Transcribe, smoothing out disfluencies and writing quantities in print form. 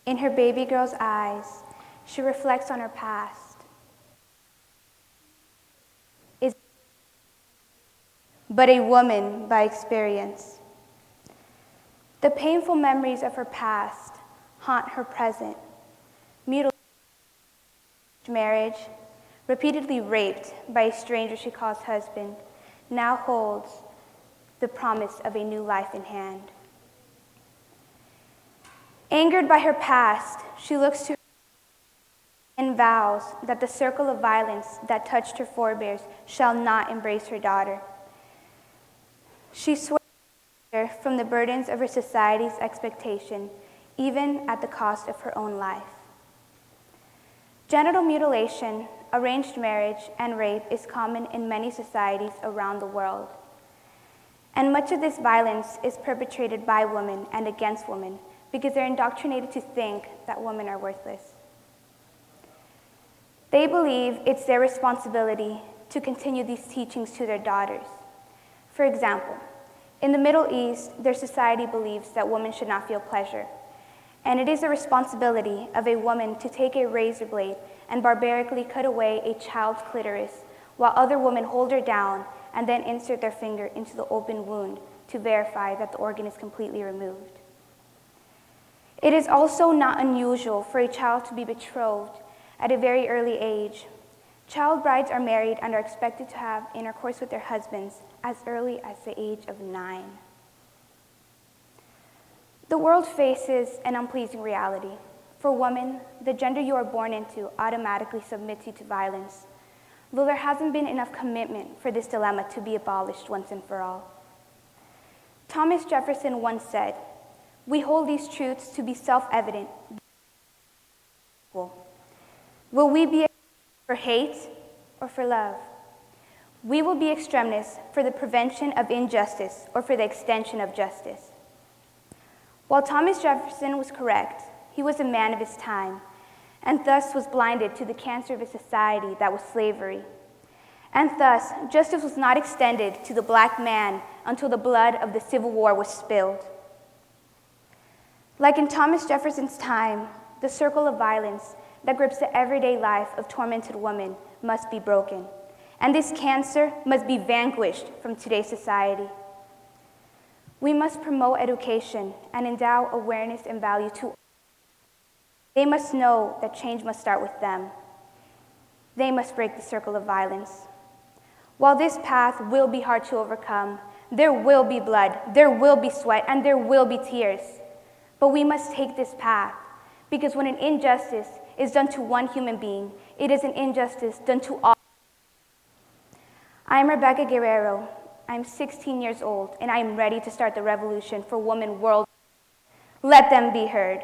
In her baby girl's eyes, she reflects on her past, but a woman by experience. The painful memories of her past haunt her present. Mutilated marriage, repeatedly raped by a stranger she calls husband, now holds the promise of a new life in hand. Angered by her past, she looks to her and vows that the circle of violence that touched her forebears shall not embrace her daughter. She swears from the burdens of her society's expectation, even at the cost of her own life. Genital mutilation, arranged marriage, and rape is common in many societies around the world. And much of this violence is perpetrated by women and against women because they're indoctrinated to think that women are worthless. They believe it's their responsibility to continue these teachings to their daughters. For example, in the Middle East, their society believes that women should not feel pleasure. And it is the responsibility of a woman to take a razor blade and barbarically cut away a child's clitoris, while other women hold her down and then insert their finger into the open wound to verify that the organ is completely removed. It is also not unusual for a child to be betrothed at a very early age. Child brides are married and are expected to have intercourse with their husbands as early as the age of 9. The world faces an unpleasing reality. For women, the gender you are born into automatically submits you to violence, though there hasn't been enough commitment for this dilemma to be abolished once and for all. Thomas Jefferson once said, "We hold these truths to be self-evident. Will we be for hate or for love? We will be extremists for the prevention of injustice or for the extension of justice." While Thomas Jefferson was correct, he was a man of his time, and thus was blinded to the cancer of a society that was slavery. And thus, justice was not extended to the black man until the blood of the Civil War was spilled. Like in Thomas Jefferson's time, the circle of violence that grips the everyday life of tormented women must be broken, and this cancer must be vanquished from today's society. We must promote education and endow awareness and value to all. They must know that change must start with them. They must break the circle of violence. While this path will be hard to overcome, there will be blood, there will be sweat, and there will be tears. But we must take this path, because when an injustice is done to one human being, it is an injustice done to all. I am Rebecca Guerrero. I'm 16 years old, and I am ready to start the revolution for women worldwide. Let them be heard.